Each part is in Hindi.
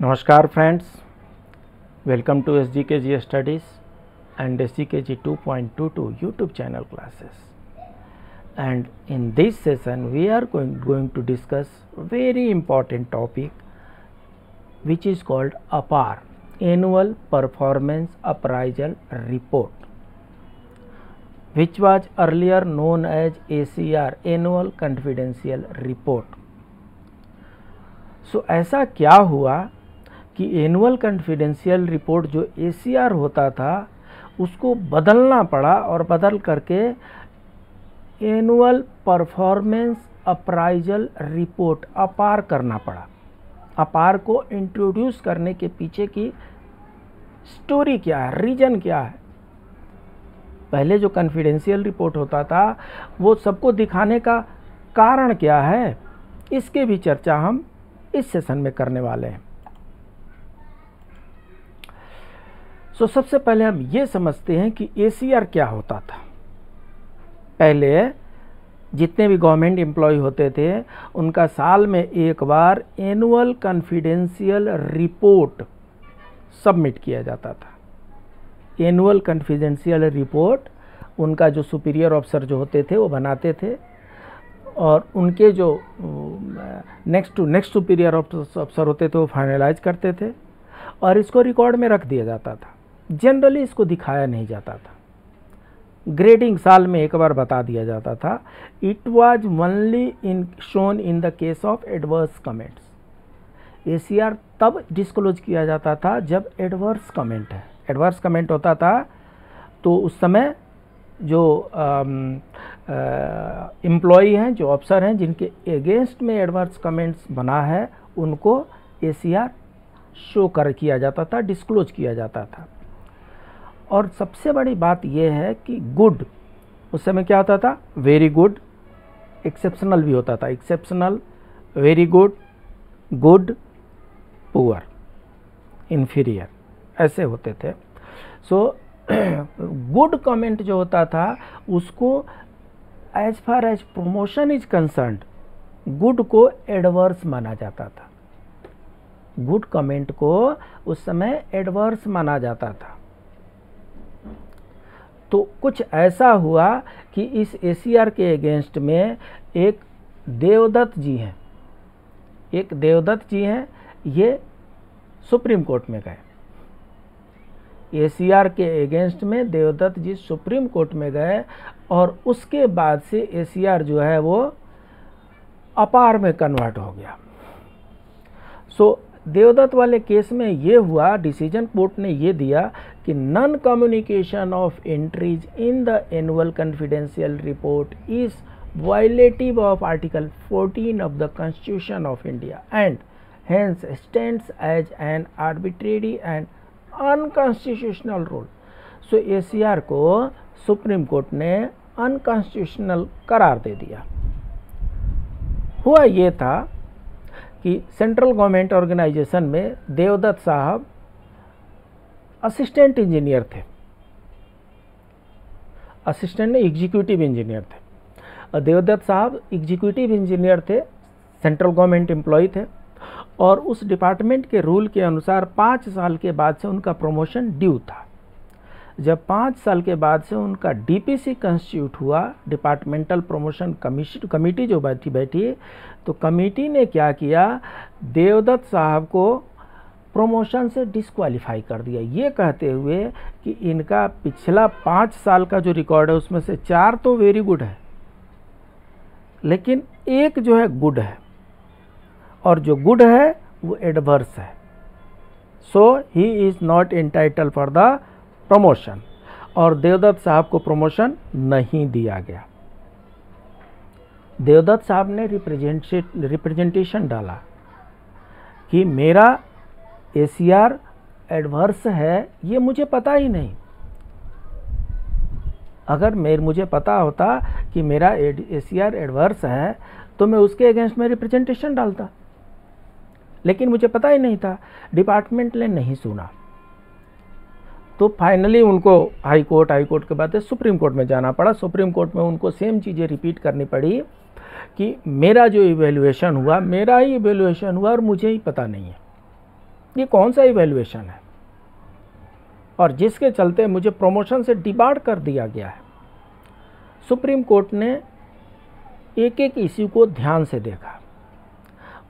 Namaskar friends, welcome to SGKG Studies and SGKG 2.22 YouTube channel classes. And in this session we are going to discuss very important topic which is called APAR, Annual Performance Appraisal Report, which was earlier known as ACR, Annual Confidential Report. So ऐसा क्या हुआ कि एनुअल कॉन्फिडेंशियल रिपोर्ट जो ACR होता था उसको बदलना पड़ा और बदल करके एनुअल परफॉर्मेंस अप्राइजल रिपोर्ट अपार करना पड़ा। अपार को इंट्रोड्यूस करने के पीछे की स्टोरी क्या है, रीजन क्या है। पहले जो कॉन्फिडेंशियल रिपोर्ट होता था वो सबको दिखाने का कारण क्या है, इसके भी चर्चा हम इस सेशन में करने वाले हैं। सबसे पहले हम ये समझते हैं कि ACR क्या होता था। पहले जितने भी गवर्नमेंट एम्प्लॉय होते थे उनका साल में एक बार एनुअल कॉन्फिडेंशियल रिपोर्ट सबमिट किया जाता था। एनुअल कॉन्फिडेंशियल रिपोर्ट उनका जो सुपीरियर ऑफिसर जो होते थे वो बनाते थे और उनके जो next to next superior officer होते थे वो फाइनलाइज करते थे और इसको रिकॉर्ड में रख दिया जाता था। जनरली इसको दिखाया नहीं जाता था, ग्रेडिंग साल में एक बार बता दिया जाता था। It was only in shown in the case of adverse comments. ACR तब डिस्क्लोज किया जाता था जब एडवर्स कमेंट है। एडवर्स कमेंट होता था तो उस समय जो एम्प्लॉई हैं, जो अफसर हैं जिनके अगेंस्ट में एडवर्स कमेंट्स बना है, उनको ACR शो किया जाता था, डिस्क्लोज किया जाता था। और सबसे बड़ी बात यह है कि गुड, उस समय क्या होता था, वेरी गुड, एक्सेप्शनल भी होता था। Exceptional, very good, good, poor, inferior, ऐसे होते थे। गुड कमेंट जो होता था उसको as far as promotion is concerned good को एडवर्स माना जाता था। गुड कमेंट को उस समय एडवर्स माना जाता था। तो कुछ ऐसा हुआ कि इस ACR के अगेंस्ट में एक देवदत्त जी हैं, ये सुप्रीम कोर्ट में गए। ACR के अगेंस्ट में देवदत्त जी सुप्रीम कोर्ट में गए और उसके बाद से ACR जो है वो अपार में कन्वर्ट हो गया। देवदत्त वाले केस में ये हुआ, डिसीजन कोर्ट ने ये दिया कि non communication of entries in the annual confidential report is violative of article 14 of the constitution of India and hence stands as an arbitrary and unconstitutional rule. ACR को सुप्रीम कोर्ट ने अनकॉन्स्टिट्यूशनल करार दे दिया। हुआ ये था कि सेंट्रल गवर्नमेंट ऑर्गेनाइजेशन में देवदत्त साहब असिस्टेंट इंजीनियर थे, असिस्टेंट एग्जीक्यूटिव इंजीनियर थे। और देवदत्त साहब एग्जीक्यूटिव इंजीनियर थे, सेंट्रल गवर्नमेंट एम्प्लॉय थे और उस डिपार्टमेंट के रूल के अनुसार 5 साल के बाद से उनका प्रमोशन ड्यू था। जब 5 साल के बाद से उनका DPC कंस्टिट्यूट हुआ, डिपार्टमेंटल प्रमोशन कमेटी जो बैठी, तो कमेटी ने क्या किया, देवदत्त साहब को प्रमोशन से डिस्क्वालीफाई कर दिया, ये कहते हुए कि इनका पिछला 5 साल का जो रिकॉर्ड है उसमें से 4 तो वेरी गुड है लेकिन एक जो है गुड है और जो गुड है वो एडवर्स है। He is not entitle for the promotion और देवदत्त साहब को प्रमोशन नहीं दिया गया। देवदत्त साहब ने रिप्रेजेंटेशन डाला कि मेरा ACR एडवर्स है, ये मुझे पता ही नहीं। अगर मुझे पता होता कि मेरा ACR एडवर्स है तो मैं उसके अगेंस्ट में रिप्रेजेंटेशन डालता, लेकिन मुझे पता ही नहीं था, डिपार्टमेंट ने नहीं सुना। तो फाइनली उनको हाई कोर्ट के बाद सुप्रीम कोर्ट में जाना पड़ा। सुप्रीम कोर्ट में उनको सेम चीज़ें रिपीट करनी पड़ी कि मेरा जो इवैल्यूएशन हुआ, मेरा ही इवैल्यूएशन हुआ और मुझे ही पता नहीं है। ये कौन सा इवैल्यूएशन है, और जिसके चलते मुझे प्रमोशन से डिबार कर दिया गया है। सुप्रीम कोर्ट ने एक एक इश्यू को ध्यान से देखा,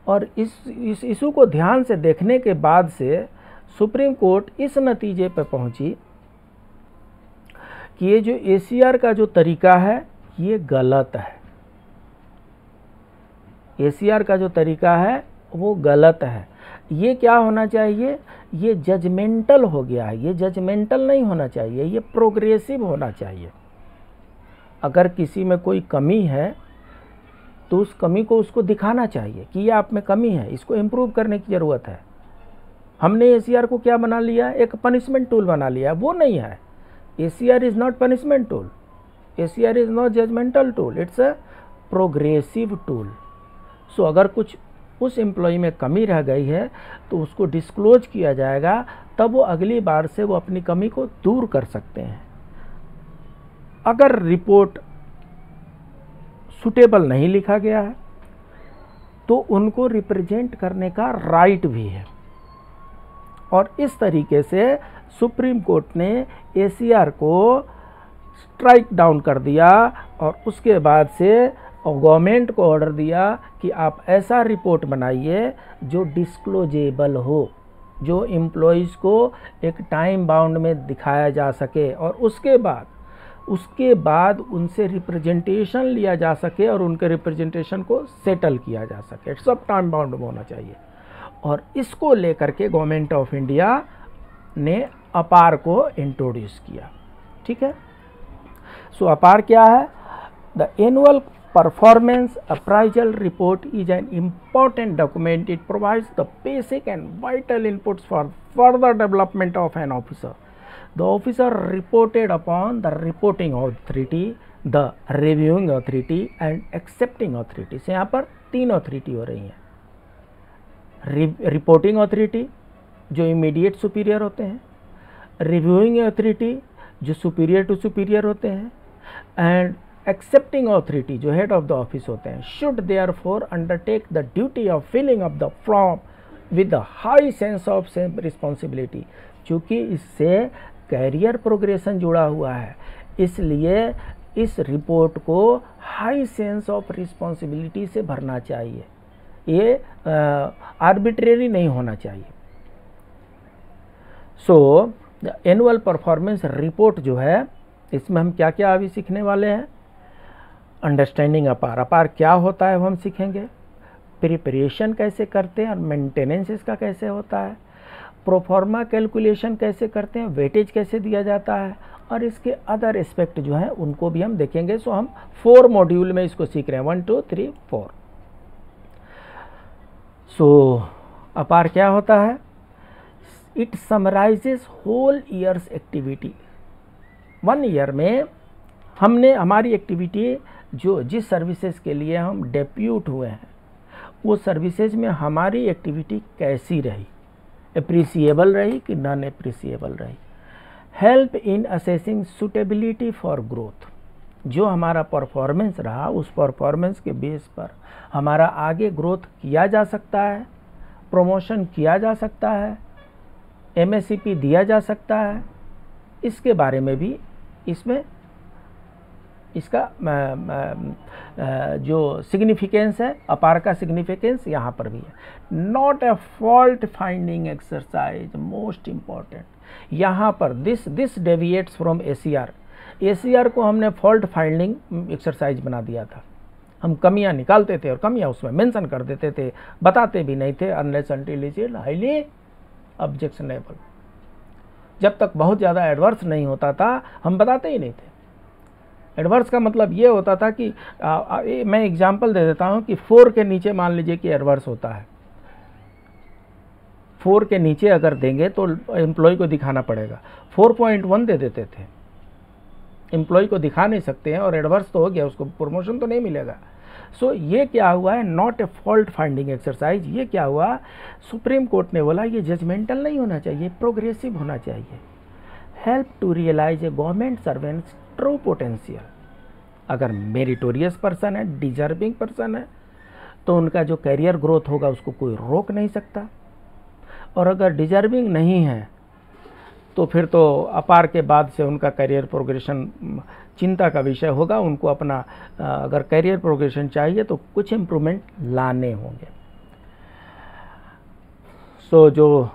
और इस इशू को ध्यान से देखने के बाद से सुप्रीम कोर्ट इस नतीजे पर पहुंची कि ये जो एसीआर का जो तरीका है ये गलत है। एसीआर का जो तरीका है वो गलत है। ये क्या होना चाहिए, ये जजमेंटल हो गया है। ये जजमेंटल नहीं होना चाहिए, ये प्रोग्रेसिव होना चाहिए। अगर किसी में कोई कमी है तो उस कमी को उसको दिखाना चाहिए कि ये आप में कमी है, इसको इम्प्रूव करने की ज़रूरत है। हमने एसीआर को क्या बना लिया, एक पनिशमेंट टूल बना लिया। वो नहीं है। ACR is not punishment tool, ACR is not judgemental tool, it's a progressive tool. So अगर कुछ उस एम्प्लॉय में कमी रह गई है तो उसको डिस्क्लोज किया जाएगा, तब वो अगली बार से वो अपनी कमी को दूर कर सकते हैं। अगर रिपोर्ट सुटेबल नहीं लिखा गया है तो उनको रिप्रेजेंट करने का राइट भी है। और इस तरीके से सुप्रीम कोर्ट ने एसीआर को स्ट्राइक डाउन कर दिया, और उसके बाद से गवर्नमेंट को ऑर्डर दिया कि आप ऐसा रिपोर्ट बनाइए जो डिस्क्लोजेबल हो, जो एम्प्लॉइज़ को एक टाइम बाउंड में दिखाया जा सके, और उसके बाद उनसे रिप्रेजेंटेशन लिया जा सके और उनके रिप्रेजेंटेशन को सेटल किया जा सके। सब टाइम बाउंड में होना चाहिए। और इसको लेकर के गवर्नमेंट ऑफ इंडिया ने अपार को इंट्रोड्यूस किया। ठीक है। सो अपार क्या है? The annual performance appraisal report is an important document. It provides the basic and vital inputs for further development of an officer. The officer reported upon the reporting authority, the reviewing authority and accepting authority। से यहाँ पर 3 अथॉरिटी हो रही हैं। रिपोर्टिंग अथॉरिटी जो इमीडिएट सुपीरियर होते हैं, रिव्यूइंग अथॉरिटी जो सुपीरियर टू सुपीरियर होते हैं, एंड एक्सेप्टिंग अथॉरिटी जो हेड ऑफ द ऑफिस होते हैं। Should therefore undertake the duty of filling of the form with the high sense of self responsibility. चूँकि इससे कैरियर प्रोग्रेशन जुड़ा हुआ है, इसलिए इस रिपोर्ट को हाई सेंस ऑफ रिस्पॉन्सिबिलिटी से भरना चाहिए। ये आर्बिट्रेरी नहीं होना चाहिए। So the annual performance report जो है, इसमें हम क्या क्या अभी सीखने वाले हैं। अंडरस्टैंडिंग अपार, अपार क्या होता है वो हम सीखेंगे। प्रिपरेशन कैसे करते हैं और मेंटेनेंस इसका कैसे होता है। प्रोफॉर्मा कैलकुलेशन कैसे करते हैं, वेटेज कैसे दिया जाता है, और इसके अदर एस्पेक्ट जो हैं उनको भी हम देखेंगे। सो हम 4 मॉड्यूल में इसको सीख रहे हैं, 1 2 3 4। सो अपार क्या होता है? It summarises whole year's activity. 1 year में हमने हमारी एक्टिविटी जो जिस सर्विसेज के लिए हम डेप्यूट हुए हैं, वो सर्विसेज में हमारी एक्टिविटी कैसी रही, एप्रिसिएबल रही कि नॉन एप्रिसिएबल रही। Help in assessing suitability for growth. जो हमारा परफॉर्मेंस रहा, उस परफॉर्मेंस के बेस पर हमारा आगे ग्रोथ किया जा सकता है, प्रमोशन किया जा सकता है, एमएससीपी दिया जा सकता है। इसके बारे में भी इसमें इसका जो सिग्निफिकेंस है, अपार का सिग्निफिकेंस यहाँ पर भी है। Not a fault finding exercise, most important. यहाँ पर this deviates from ACR. ACR को हमने फॉल्ट फाइंडिंग एक्सरसाइज बना दिया था। हम कमियाँ निकालते थे और कमियाँ उसमें मेंशन कर देते थे, बताते भी नहीं थे। Unless until it is highly objectionable. जब तक बहुत ज़्यादा एडवर्स नहीं होता था हम बताते ही नहीं थे। एडवर्स का मतलब ये होता था कि मैं एग्जांपल दे देता हूँ कि 4 के नीचे मान लीजिए कि एडवर्स होता है। 4 के नीचे अगर देंगे तो एम्प्लॉय को दिखाना पड़ेगा। 4.1 दे देते थे, एम्प्लॉय को दिखा नहीं सकते हैं और एडवर्स तो हो गया, उसको प्रमोशन तो नहीं मिलेगा। सो ये क्या हुआ है? Not a fault finding exercise. ये क्या हुआ? सुप्रीम कोर्ट ने बोला ये जजमेंटल नहीं होना चाहिए, प्रोग्रेसिव होना चाहिए। Help to realise a government servants true potential. अगर मेरिटोरियस पर्सन है, डिजर्विंग पर्सन है, तो उनका जो कैरियर ग्रोथ होगा उसको कोई रोक नहीं सकता। और अगर डिजर्विंग नहीं है तो फिर तो अपार के बाद से उनका करियर प्रोग्रेशन चिंता का विषय होगा। उनको अपना अगर करियर प्रोग्रेशन चाहिए तो कुछ इम्प्रूवमेंट लाने होंगे। सो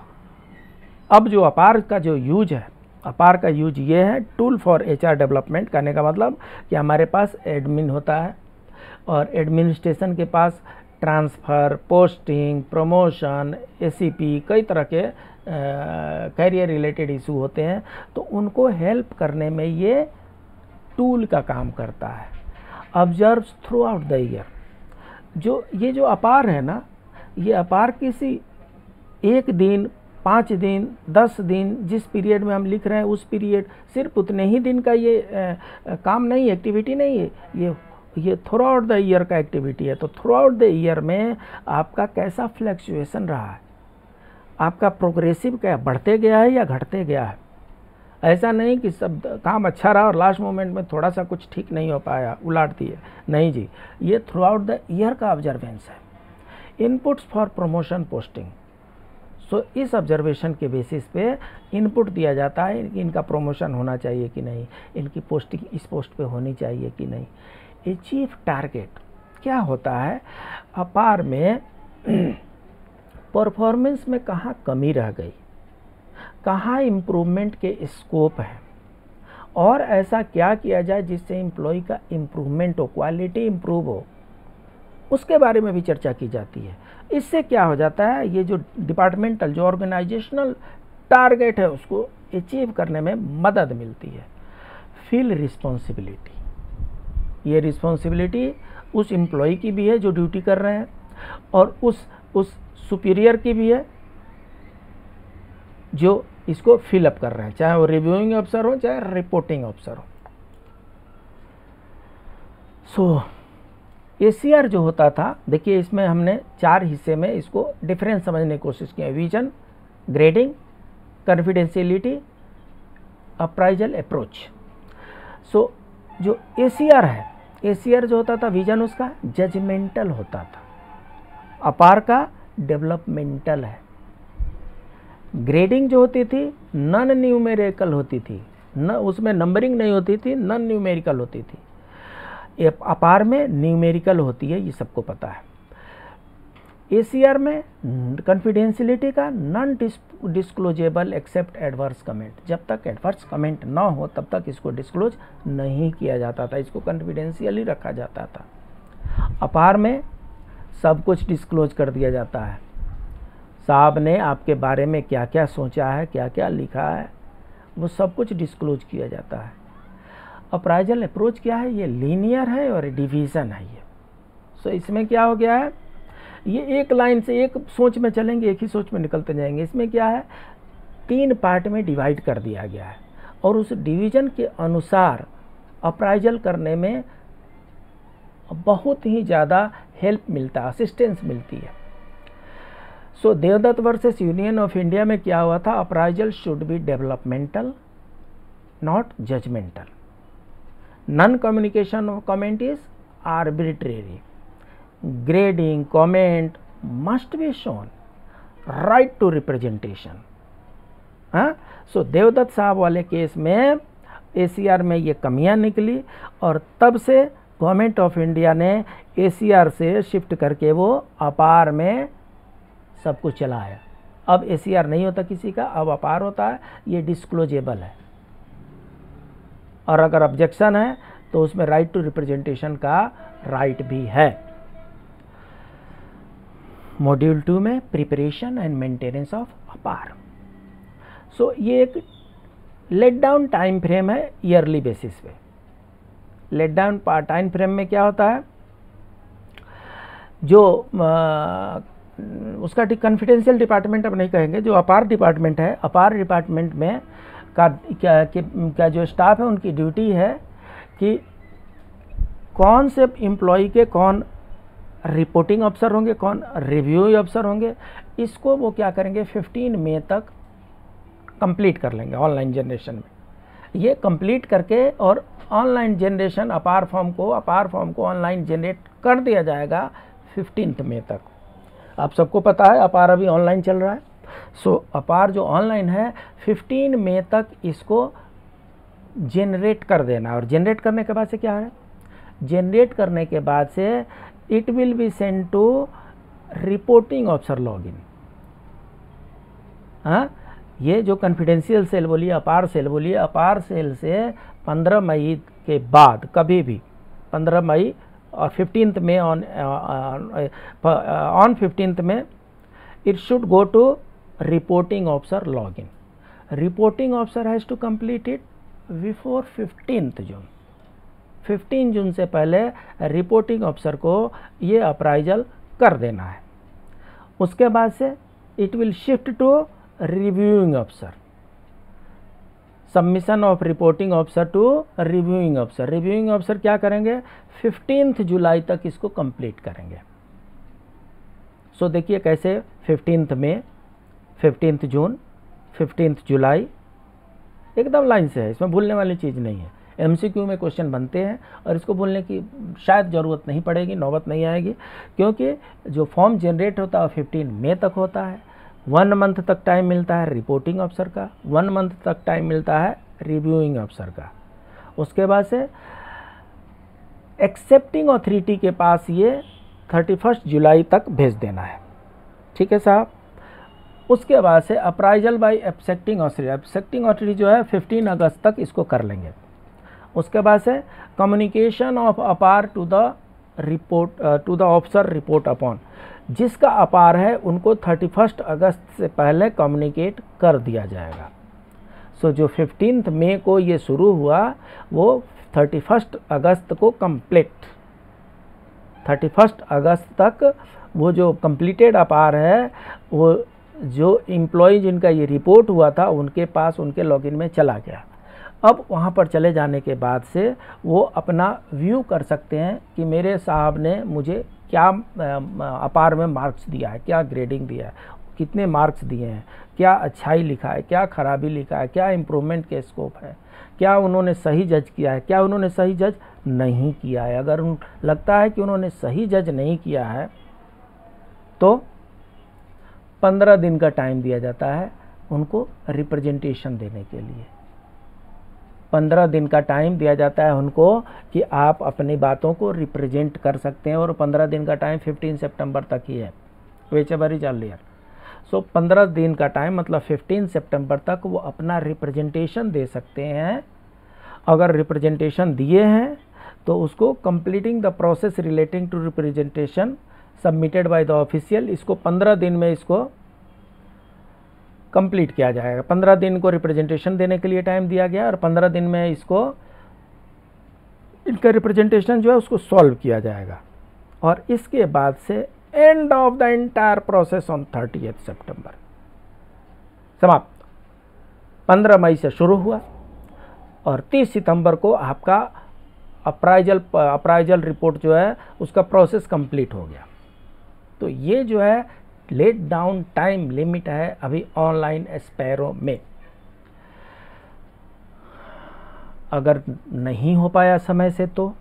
अब जो अपार का जो यूज है, अपार का यूज ये है टूल फॉर HR डेवलपमेंट। कहने का मतलब कि हमारे पास एडमिन होता है और एडमिनिस्ट्रेशन के पास ट्रांसफ़र, पोस्टिंग, प्रमोशन, ACP कई तरह के कैरियर रिलेटेड इशू होते हैं, तो उनको हेल्प करने में ये टूल का काम करता है। Observes through out the year. ये जो अपार है ना, ये अपार किसी एक दिन, 5 दिन, 10 दिन, जिस पीरियड में हम लिख रहे हैं उस पीरियड, सिर्फ उतने ही दिन का ये काम नहीं, एक्टिविटी नहीं है, ये थ्रू आउट द ईयर का एक्टिविटी है। तो थ्रू आउट द ईयर में आपका कैसा फ्लक्चुएशन रहा है, आपका प्रोग्रेसिव क्या बढ़ते गया है या घटते गया है। ऐसा नहीं कि सब काम अच्छा रहा और लास्ट मोमेंट में थोड़ा सा कुछ ठीक नहीं हो पाया, उलाट दिए, नहीं जी, ये थ्रू आउट द ईयर का ऑब्जर्वेंस है। Inputs for promotion, posting. So इस ऑब्जर्वेशन के बेसिस पे इनपुट दिया जाता है कि इनका प्रमोशन होना चाहिए कि नहीं, इनकी पोस्टिंग इस पोस्ट पे होनी चाहिए कि नहीं। अचीव टारगेट क्या होता है, अपार में परफॉर्मेंस में कहाँ कमी रह गई, कहाँ इम्प्रूवमेंट के स्कोप है, और ऐसा क्या किया जाए जिससे एम्प्लॉय का इम्प्रूवमेंट हो, क्वालिटी इम्प्रूव हो, उसके बारे में भी चर्चा की जाती है। इससे क्या हो जाता है, ये जो डिपार्टमेंटल, जो ऑर्गेनाइजेशनल टारगेट है उसको अचीव करने में मदद मिलती है। फील रिस्पॉन्सिबिलिटी, ये रिस्पॉन्सिबिलिटी उस एम्प्लॉय की भी है जो ड्यूटी कर रहे हैं और उस सुपीरियर की भी है जो इसको फिलअप कर रहे हैं, चाहे वो रिव्यूइंग ऑफिसर हो चाहे रिपोर्टिंग ऑफिसर हो। सो ACR जो होता था, देखिए इसमें हमने 4 हिस्से में इसको डिफरेंस समझने की कोशिश की है। Vision, grading, confidentiality, appraisal, approach. So जो ACR है, ACR जो होता था विजन उसका जजमेंटल होता था, अपार का डेवलपमेंटल है। ग्रेडिंग जो होती थी नॉन न्यूमेरिकल होती थी, न उसमें नंबरिंग नहीं होती थी, नॉन न्यूमेरिकल होती थी। अपार में न्यूमेरिकल होती है, ये सबको पता है। ACR में कॉन्फिडेंशियलिटी का नॉन डिस्क्लोजेबल एक्सेप्ट एडवर्स कमेंट, जब तक एडवर्स कमेंट ना हो तब तक इसको डिस्क्लोज नहीं किया जाता था, इसको कॉन्फिडेंशियल ही रखा जाता था। अपार में सब कुछ डिस्क्लोज कर दिया जाता है, साहब ने आपके बारे में क्या क्या सोचा है, क्या क्या लिखा है, वो सब कुछ डिस्क्लोज किया जाता है। अप्राइजल अप्रोच क्या है, ये लीनियर है और डिवीज़न है ये। सो इसमें क्या हो गया है, ये एक लाइन से एक सोच में चलेंगे, एक ही सोच में निकलते जाएंगे। इसमें क्या है, 3 पार्ट में डिवाइड कर दिया गया है और उस डिवीज़न के अनुसार अप्राइजल करने में बहुत ही ज़्यादा हेल्प मिलता है, असिस्टेंस मिलती है। So Devdutt versus Union of India में क्या हुआ था, appraisal should be developmental not judgemental. Non communication of comment is arbitrary. Grading comment must be shown, right to representation. हाँ, सो देवदत्त साहब वाले केस में ACR में ये कमियां निकली और तब से गवर्नमेंट ऑफ इंडिया ने ACR से शिफ्ट करके वो अपार में सब कुछ चलाया। अब ACR नहीं होता किसी का, अब अपार होता है, ये डिस्क्लोजेबल है और अगर ऑब्जेक्शन है तो उसमें राइट टू रिप्रेजेंटेशन का राइट भी है। मॉड्यूल 2 में प्रिपरेशन एंड मेंटेनेंस ऑफ अपार। सो ये एक लेट डाउन टाइम फ्रेम है ईयरली बेसिस पे। लेट डाउन टाइम फ्रेम में क्या होता है, जो उसका कॉन्फिडेंशियल डिपार्टमेंट अब नहीं कहेंगे, जो अपार डिपार्टमेंट है, अपार डिपार्टमेंट में का क्या जो स्टाफ है उनकी ड्यूटी है कि कौन से एम्प्लॉय के कौन रिपोर्टिंग अफसर होंगे, कौन रिव्यू अफसर होंगे, इसको वो क्या करेंगे 15 मई तक कंप्लीट कर लेंगे ऑनलाइन जनरेशन में। ये कंप्लीट करके और ऑनलाइन जनरेशन अपार फॉर्म को ऑनलाइन जनरेट कर दिया जाएगा 15 मई तक। आप सबको पता है अपार अभी ऑनलाइन चल रहा है, सो अपार जो ऑनलाइन है 15 मई तक इसको जनरेट कर देना, और जनरेट करने के बाद से क्या है, जनरेट करने के बाद से it will be send to reporting officer login. हाँ, ये जो कॉन्फिडेंशियल सेल बोलिए, अपार सेल बोलिए, अपार सेल से 15 मई के बाद कभी भी 15 मई और 15th में ऑन 15th में it should go to reporting officer login. Reporting officer has to complete it before 15th June. 15 जून से पहले रिपोर्टिंग ऑफिसर को ये अप्राइजल कर देना है। उसके बाद से it will shift to reviewing officer, submission of reporting officer to reviewing officer. Reviewing officer क्या करेंगे, 15 जुलाई तक इसको कंप्लीट करेंगे। सो देखिए कैसे 15 मई, 15 जून, 15 जुलाई, एकदम लाइन से है, इसमें भूलने वाली चीज़ नहीं है। एमसीक्यू में क्वेश्चन बनते हैं और इसको भूलने की शायद ज़रूरत नहीं पड़ेगी, नौबत नहीं आएगी, क्योंकि जो फॉर्म जनरेट होता है 15 मई तक होता है। 1 मंथ तक टाइम मिलता है रिपोर्टिंग ऑफिसर का, 1 मंथ तक टाइम मिलता है रिव्यूइंग ऑफिसर का। उसके बाद से एक्सेप्टिंग अथॉरिटी के पास ये 31 जुलाई तक भेज देना है। ठीक है साहब। उसके बाद से appraisal bye accepting authority, accepting authority जो है 15 अगस्त तक इसको कर लेंगे। उसके बाद से communication of APAR to the report to the officer report upon, जिसका अपार है उनको 31 अगस्त से पहले कम्युनिकेट कर दिया जाएगा। सो जो 15 मई को ये शुरू हुआ वो 31 अगस्त को कंप्लीट, 31 अगस्त तक वो जो कंप्लीटेड अपार है वो जो एम्प्लॉय जिनका ये रिपोर्ट हुआ था उनके पास उनके लॉगिन में चला गया। अब वहाँ पर चले जाने के बाद से वो अपना व्यू कर सकते हैं कि मेरे साहब ने मुझे क्या अपार में मार्क्स दिया है, क्या ग्रेडिंग दिया है, कितने मार्क्स दिए हैं, क्या अच्छाई लिखा है, क्या खराबी लिखा है, क्या इम्प्रूवमेंट के स्कोप है, क्या उन्होंने सही जज किया है, क्या उन्होंने सही जज नहीं किया है। अगर लगता है कि उन्होंने सही जज नहीं किया है तो 15 दिन का टाइम दिया जाता है उनको रिप्रेजेंटेशन देने के लिए। 15 दिन का टाइम दिया जाता है उनको कि आप अपनी बातों को रिप्रेजेंट कर सकते हैं, और 15 दिन का टाइम 15 सितंबर तक ही है, व्हिचएवर इज अर्लियर। सो 15 दिन का टाइम मतलब 15 सितंबर तक वो अपना रिप्रेजेंटेशन दे सकते हैं। अगर रिप्रेजेंटेशन दिए हैं तो उसको completing the process relating to representation submitted by the official, इसको 15 दिन में इसको कंप्लीट किया जाएगा। 15 दिन को रिप्रेजेंटेशन देने के लिए टाइम दिया गया और 15 दिन में इसको इनका रिप्रेजेंटेशन जो है उसको सॉल्व किया जाएगा। और इसके बाद से end of the entire process on 30 सितंबर, समाप्त। 15 मई से शुरू हुआ और 30 सितंबर को आपका अप्राइजल रिपोर्ट जो है उसका प्रोसेस कंप्लीट हो गया। तो ये जो है लेट डाउन टाइम लिमिट है अभी ऑनलाइन स्पैरो में। अगर नहीं हो पाया समय से तो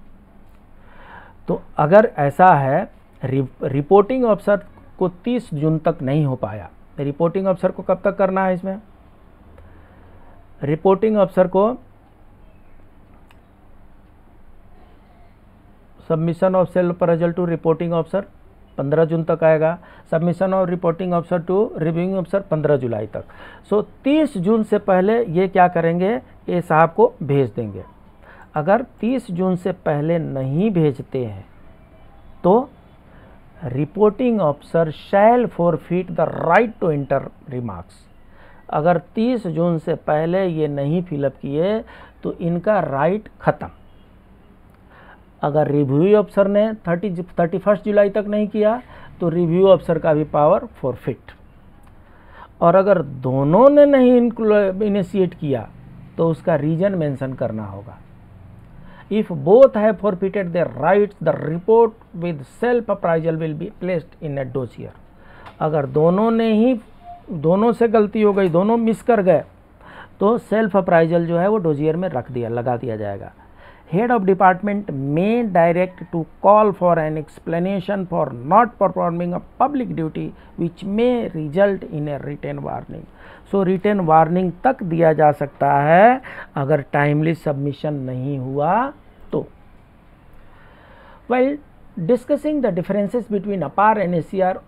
अगर ऐसा है रिपोर्टिंग ऑफिसर को 30 जून तक नहीं हो पाया, रिपोर्टिंग ऑफिसर को कब तक करना है इसमें, रिपोर्टिंग ऑफिसर को submission of self appraisal to reporting officer 15 जून तक आएगा, submission of reporting officer to reviewing officer 15 जुलाई तक। सो 30 जून से पहले ये क्या करेंगे, ये साहब को भेज देंगे। अगर 30 जून से पहले नहीं भेजते हैं तो reporting officer shall forfeit the right to enter remarks. अगर 30 जून से पहले ये नहीं फिलअप किए तो इनका राइट खत्म। अगर रिव्यू अफसर ने 31 जुलाई तक नहीं किया तो रिव्यू अफसर का भी पावर फॉरफिट। और अगर दोनों ने नहीं इनिशिएट किया तो उसका रीजन मेंशन करना होगा। If both have forfeited their rights the report with self appraisal will be placed in A dossier. अगर दोनों से गलती हो गई, दोनों मिस कर गए तो सेल्फ अप्राइजल जो है वो डोजियर में लगा दिया जाएगा। head of department may direct to call for an explanation for not performing a public duty which may result in a written warning. So written warning तक दिया जा सकता है अगर timely submission नहीं हुआ तो. While discussing the differences between APAR and ACR,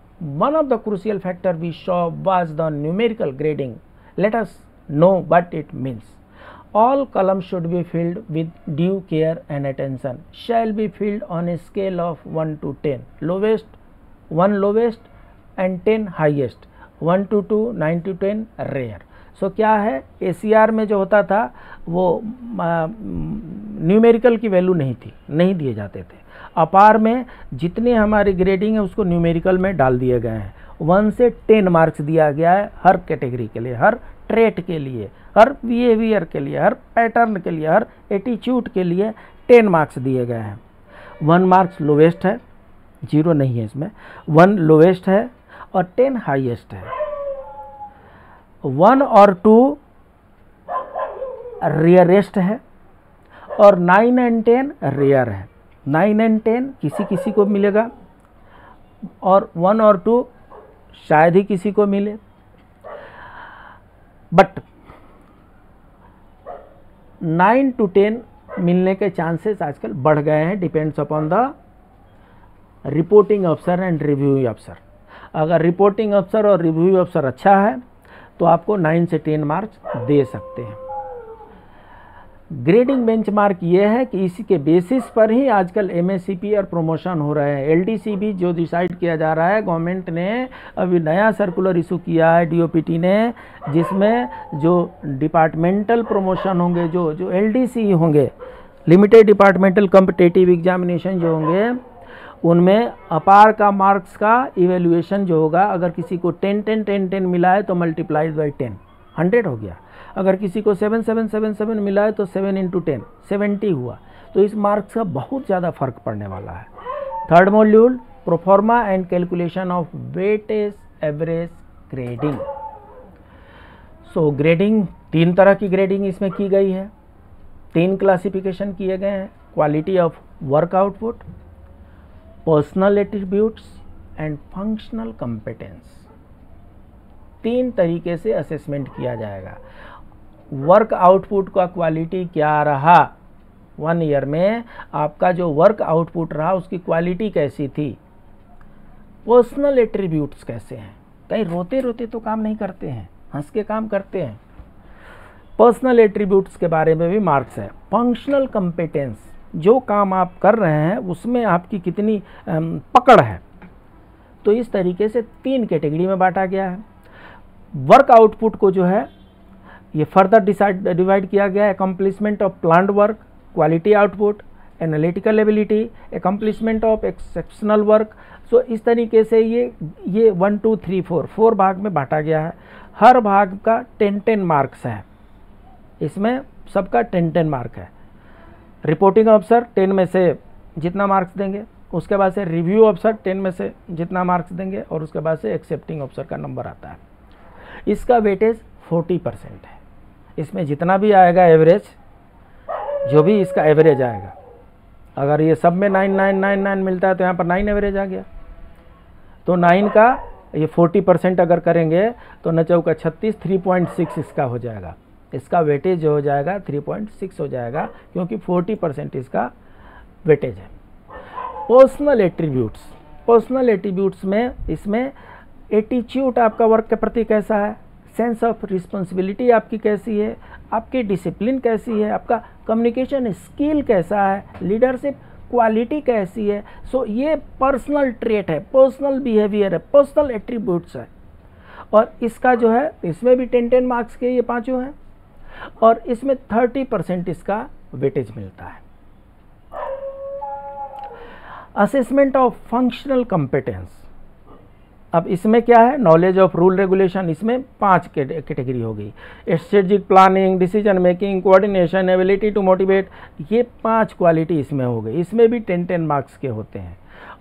one of the crucial factor we saw was the numerical grading. Let us know what it means. All columns should be filled with due care and attention. Shall be filled on a scale of 1 to 10. Lowest, 1 lowest and 10 highest. 1 to 2, 9 to 10 rare. So क्या है, ACR में जो होता था वो न्यूमेरिकल की वैल्यू नहीं थी, नहीं दिए जाते थे. अपार में जितने हमारी ग्रेडिंग है उसको न्यूमेरिकल में डाल दिए गए हैं. 1 से 10 मार्क्स दिया गया है हर कैटेगरी के लिए, हर ट्रेट के लिए, हर बिहेवियर के लिए, हर पैटर्न के लिए, हर एटीट्यूड के लिए 10 मार्क्स दिए गए हैं. 1 मार्क्स लोवेस्ट है, 0 नहीं है इसमें. 1 लोवेस्ट है और 10 हाईएस्ट है. 1 और 2 रेयरेस्ट है और 9 एंड 10 रेयर है. 9 एंड 10 किसी किसी को मिलेगा और 1 और 2 शायद ही किसी को मिले. बट 9 to 10 मिलने के चांसेस आजकल बढ़ गए हैं, डिपेंड्स अपॉन द रिपोर्टिंग अफसर एंड रिव्यू अफसर. अगर रिपोर्टिंग अफसर और रिव्यू अफसर अच्छा है तो आपको 9 से 10 मार्क्स दे सकते हैं. ग्रेडिंग बेंचमार्क ये है कि इसी के बेसिस पर ही आजकल एमएससीपी और प्रमोशन हो रहे हैं. एलडीसी भी जो डिसाइड किया जा रहा है, गवर्नमेंट ने अभी नया सर्कुलर इशू किया है डीओपीटी ने, जिसमें जो डिपार्टमेंटल प्रमोशन होंगे, जो एलडीसी होंगे, लिमिटेड डिपार्टमेंटल कॉम्पिटिटिव एग्जामिनेशन जो होंगे, उनमें अपार का मार्क्स का इवेल्युएशन जो होगा, अगर किसी को 10 मिला है तो मल्टीप्लाइड बाई 10, 100 हो गया. अगर किसी को 7777 मिला है तो 7 into 10 70 हुआ. तो इस मार्क्स का बहुत ज़्यादा फर्क पड़ने वाला है. Third module proforma and calculation of weightage average grading. So grading, 3 तरह की ग्रेडिंग इसमें की गई है. 3 क्लासिफिकेशन किए गए हैं: quality of work output, personal attributes and functional competence. 3 तरीके से असेसमेंट किया जाएगा. वर्क आउटपुट का क्वालिटी क्या रहा, 1 ईयर में आपका जो वर्क आउटपुट रहा उसकी क्वालिटी कैसी थी. पर्सनल एट्रीब्यूट्स कैसे हैं, कहीं रोते रोते तो काम नहीं करते हैं, हंस के काम करते हैं. पर्सनल एट्रीब्यूट्स के बारे में भी मार्क्स है. फंक्शनल कंपेटेंस, जो काम आप कर रहे हैं उसमें आपकी कितनी पकड़ है. तो इस तरीके से 3 कैटेगरी में बांटा गया है. वर्क आउटपुट को जो है ये फर्दर डिवाइड किया गया है: accomplishment of planned work, quality output, analytical ability, accomplishment of exceptional work. So इस तरीके से ये 1 2 3 4 भाग में बांटा गया है. हर भाग का 10 मार्क्स है. इसमें सबका 10 मार्क है. रिपोर्टिंग अफसर 10 में से जितना मार्क्स देंगे, उसके बाद से रिव्यू अफसर 10 में से जितना मार्क्स देंगे, और उसके बाद से एक्सेप्टिंग अफसर का नंबर आता है. इसका वेटेज 40% है. इसमें जितना भी आएगा एवरेज, जो भी इसका एवरेज आएगा, अगर ये सब में 9999 मिलता है तो यहाँ पर 9 एवरेज आ गया. तो 9 का ये 40% अगर करेंगे तो 9 चौका 36, 3.6 इसका हो जाएगा. इसका वेटेज जो हो जाएगा 3.6 हो जाएगा, क्योंकि 40% इसका वेटेज है. पर्सनल एट्रीब्यूट्स, पर्सनल एट्रीब्यूट्स में इसमें एटीट्यूड आपका वर्क के प्रति कैसा है, सेंस ऑफ रिस्पॉन्सिबिलिटी आपकी कैसी है, आपकी डिसिप्लिन कैसी है, आपका कम्युनिकेशन स्किल कैसा है, लीडरशिप क्वालिटी कैसी है. सो ये पर्सनल ट्रेट है, पर्सनल बिहेवियर है, पर्सनल एट्रीब्यूट्स है. और इसका जो है, इसमें भी 10 मार्क्स के ये पांचों हैं, और इसमें 30% इसका वेटेज मिलता है. असेसमेंट ऑफ फंक्शनल कंपेटेंस, अब इसमें क्या है, नॉलेज ऑफ रूल रेगुलेशन, इसमें 5 कैटेगरी हो गई. Strategic planning, decision making, coordination, ability to motivate, ये 5 क्वालिटी इसमें हो गई. इसमें भी 10 मार्क्स के होते हैं,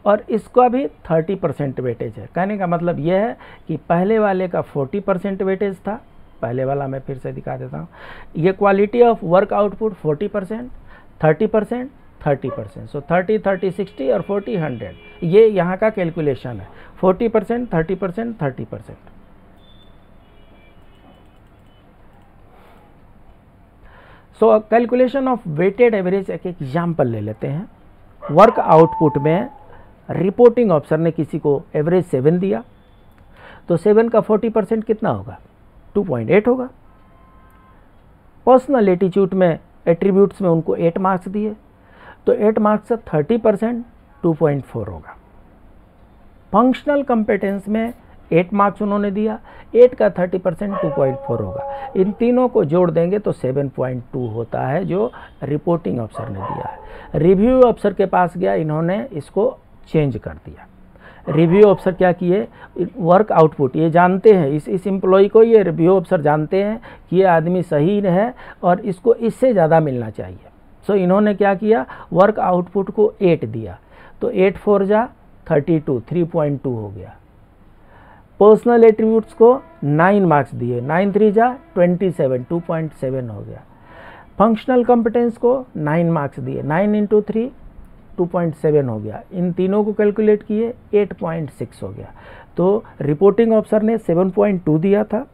और इसका भी 30% वेटेज है. कहने का मतलब यह है कि पहले वाले का 40% वेटेज था, पहले वाला मैं फिर से दिखा देता हूँ. ये क्वालिटी ऑफ वर्क आउटपुट 40%, 30%, 30%, सो 30, 30, 60 और 40, 100, ये यहाँ का कैलकुलेशन है। 40%, 30%, 30%। So calculation of weighted average एक एग्जाम्पल ले लेते हैं। वर्क आउटपुट में रिपोर्टिंग ऑफिसर ने किसी को एवरेज 7 दिया, तो 7 का 40% कितना होगा? 2.8 होगा। पर्सनल एटीट्यूड में एट्रीब्यूट्स में उनको 8 मार्क्स दिए, तो 8 मार्क्स से 30% 2.4 होगा। फंक्शनल कंपेटेंस में 8 मार्क्स उन्होंने दिया, 8 का 30% 2.4 होगा। इन तीनों को जोड़ देंगे तो 7.2 होता है जो रिपोर्टिंग अफसर ने दिया है। रिव्यू अफसर के पास गया, इन्होंने इसको चेंज कर दिया। रिव्यू अफसर क्या किए? वर्क आउटपुट ये जानते हैं, इस एम्प्लॉय को ये रिव्यू अफसर जानते हैं कि ये आदमी सही है और इसको इससे ज़्यादा मिलना चाहिए। सो इन्होंने क्या किया? वर्क आउटपुट को 8 दिया, तो 8 4 जा 32, 3.2 हो गया। पर्सनल एट्रीब्यूट्स को 9 मार्क्स दिए, 9 3 जा 27, 2.7 हो गया। फंक्शनल कॉम्पिटेंस को 9 मार्क्स दिए, 9 इंटू 3 2.7 हो गया। इन तीनों को कैलकुलेट किए 8.6 हो गया। तो रिपोर्टिंग ऑफिसर ने 7.2 दिया था,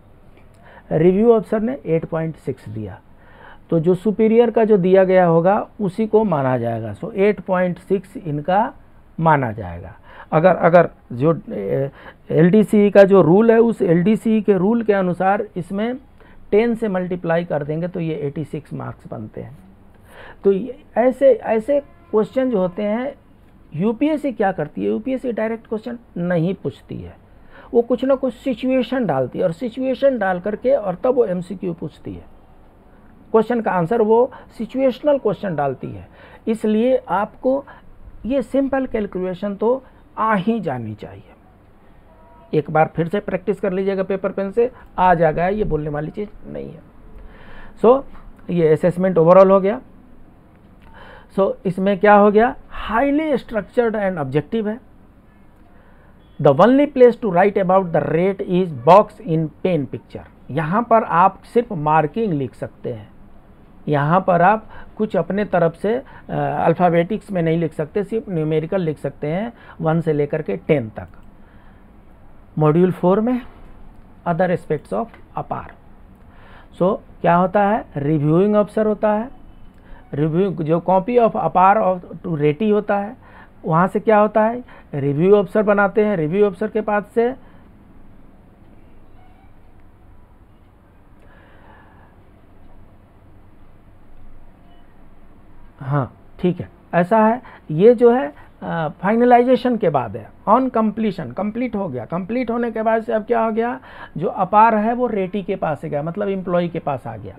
रिव्यू ऑफिसर ने 8.6 दिया, तो जो सुपीरियर का जो दिया गया होगा उसी को माना जाएगा। सो 8.6 इनका माना जाएगा। अगर जो LDCE का जो रूल है उस LDCE के रूल के अनुसार इसमें 10 से मल्टीप्लाई कर देंगे तो ये 86 मार्क्स बनते हैं। तो ऐसे क्वेश्चन जो होते हैं यूपीएससी क्या करती है? यूपीएससी डायरेक्ट क्वेश्चन नहीं पूछती है, वो कुछ ना कुछ सिचुएशन डालती है और सिचुएशन डाल करके और तब वो MCQ पूछती है। क्वेश्चन का आंसर वो सिचुएशनल क्वेश्चन डालती है। इसलिए आपको ये सिंपल कैलकुलेशन तो आ ही जानी चाहिए। एक बार फिर से प्रैक्टिस कर लीजिएगा, पेपर पेन से आ जाएगा, ये बोलने वाली चीज़ नहीं है। सो ये असेसमेंट ओवरऑल हो गया। सो इसमें क्या हो गया? हाईली स्ट्रक्चर्ड एंड ऑब्जेक्टिव है। The only place to write about the rate is box in pen picture. यहाँ पर आप सिर्फ मार्किंग लिख सकते हैं, यहाँ पर आप कुछ अपने तरफ से अल्फ़ाबेटिक्स में नहीं लिख सकते, सिर्फ न्यूमेरिकल लिख सकते हैं 1 से लेकर के 10 तक। मॉड्यूल 4 में अदर एस्पेक्ट्स ऑफ अपार। सो क्या होता है? रिव्यूइंग अफसर होता है, रिव्यू जो कॉपी ऑफ अपार ऑफ टू रेटी होता है, वहाँ से क्या होता है? रिव्यू अफसर बनाते हैं। रिव्यू अफसर के पास से हाँ ठीक है, ऐसा है। ये जो है फाइनलाइजेशन के बाद है, ऑन कंप्लीशन, कंप्लीट हो गया। कंप्लीट होने के बाद से अब क्या हो गया? जो अपार है वो रेटी के पास गया, मतलब एम्प्लॉय के पास आ गया।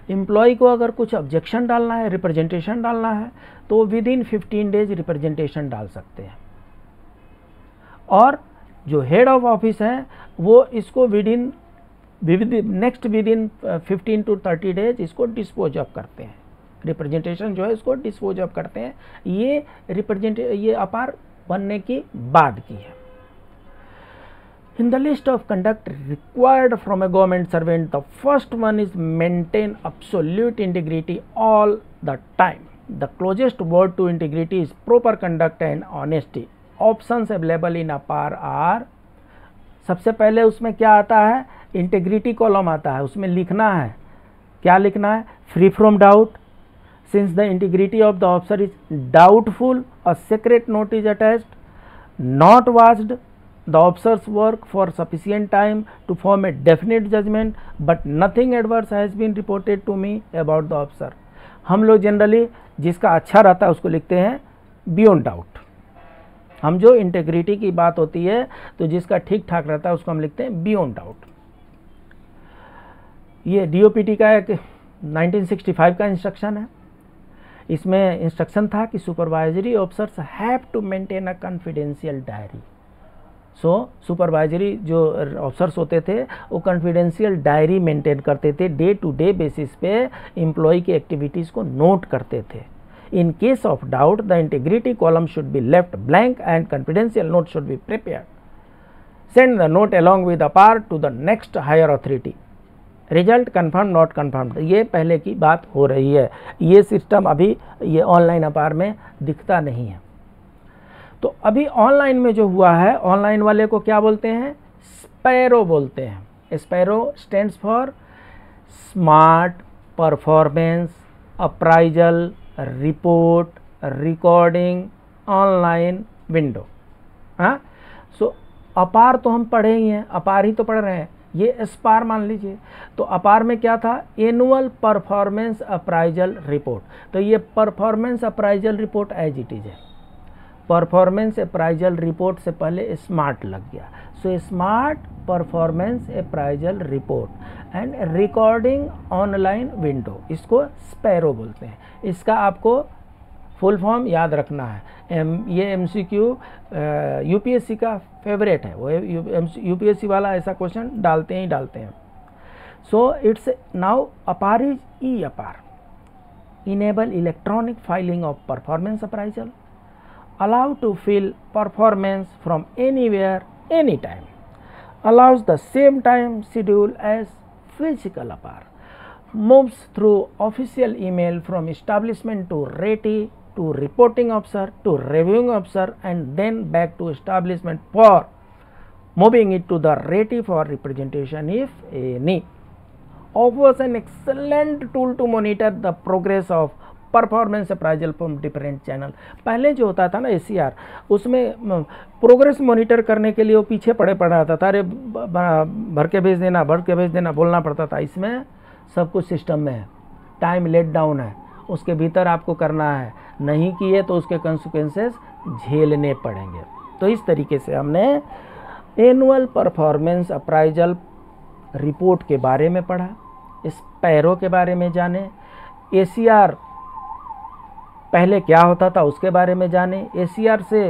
एम्प्लॉय को अगर कुछ ऑब्जेक्शन डालना है, रिप्रेजेंटेशन डालना है, तो विद इन 15 डेज रिप्रेजेंटेशन डाल सकते हैं। और जो हेड ऑफ ऑफिस है वो इसको विद इन 15 to 30 डेज इसको डिस्पोज ऑफ करते हैं। रिप्रेजेंटेशन जो है इसको डिस्पोज ऑफ करते हैं। ये अपार बनने की बाद की है। In the list of conduct required from a government servant, the first one is maintain absolute integrity all the time. The closest word to integrity is proper conduct and honesty. Options available in APAR are, सबसे पहले उसमें क्या आता है? इंटेग्रिटी कॉलम आता है, उसमें लिखना है, क्या लिखना है? Free from doubt, since the integrity of the officer is doubtful, a secret note is attached. Not watched, the officers work for sufficient time to form a definite judgment, but nothing adverse has been reported to me about the officer. हम लोग जनरली जिसका अच्छा रहता है उसको लिखते हैं बियॉन्ड डाउट। हम जो इंटेग्रिटी की बात होती है तो जिसका ठीक ठाक रहता है उसको हम लिखते हैं बियॉन्ड डाउट। ये DOPT का एक 1965 का इंस्ट्रक्शन है। इसमें इंस्ट्रक्शन था कि supervisory officers have to maintain a confidential diary. So supervisory जो ऑफिसर्स होते थे वो कॉन्फिडेंशियल डायरी मेंटेन करते थे, डे टू डे बेसिस पे एम्प्लॉय की एक्टिविटीज़ को नोट करते थे। In case of doubt the integrity column should be left blank and confidential note should be prepared. Send the note along with APAR to the next higher authority. Result confirm not confirm, ये पहले की बात हो रही है। ये सिस्टम अभी ये ऑनलाइन अपार में दिखता नहीं है। तो अभी ऑनलाइन में जो हुआ है, ऑनलाइन वाले को क्या बोलते हैं, स्पैरो बोलते हैं। Sparrow stands for smart performance appraisal report recording online window. हाँ, सो अपार तो हम पढ़े ही हैं, अपार ही तो पढ़ रहे हैं, ये स्पार मान लीजिए। तो अपार में क्या था, एनुअल परफॉर्मेंस अप्राइजल रिपोर्ट। तो ये performance appraisal report as it is है। परफॉर्मेंस अप्राइजल रिपोर्ट से पहले स्मार्ट लग गया, so smart performance appraisal report and recording online window, इसको स्पैरो बोलते हैं। इसका आपको फुल फॉर्म याद रखना है। ये MCQ यूपीएससी का फेवरेट है, वो यूपीएससी वाला ऐसा क्वेश्चन डालते हैं। सो इट्स नाउ अपार इज ई अपार, enable electronic filing of performance appraisal, allow to fill performance from anywhere anytime, allows the same time schedule as physical APAR, moves through official email from establishment to RETI to reporting officer to reviewing officer and then back to establishment for moving it to the RETI for representation if any, offers an excellent tool to monitor the progress of performance appraisal from different channel. पहले जो होता था ना ACR, उसमें प्रोग्रेस मॉनिटर करने के लिए वो पीछे पड़ा रहता था, अरे भर के भेज देना बोलना पड़ता था। इसमें सब कुछ सिस्टम में है, टाइम लेट डाउन है, उसके भीतर आपको करना है, नहीं किए तो उसके कंसिक्वेंसेस झेलने पड़ेंगे। तो इस तरीके से हमने एनुअल परफॉर्मेंस अप्राइजल रिपोर्ट के बारे में पढ़ा, स्पैरो के बारे में जाने, ACR पहले क्या होता था उसके बारे में जाने, ACR से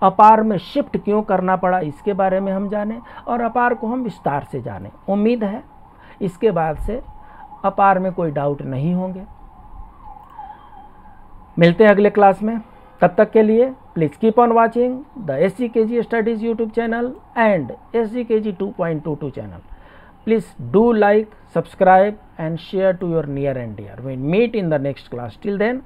अपार में शिफ्ट क्यों करना पड़ा इसके बारे में हम जाने, और अपार को हम विस्तार से जाने। उम्मीद है इसके बाद से अपार में कोई डाउट नहीं होंगे। मिलते हैं अगले क्लास में, तब तक के लिए please keep on watching the SGKG studies YouTube channel and SGKG 2.22 channel. Please do like, subscribe and share to your near and dear. We meet in the next class. Till then,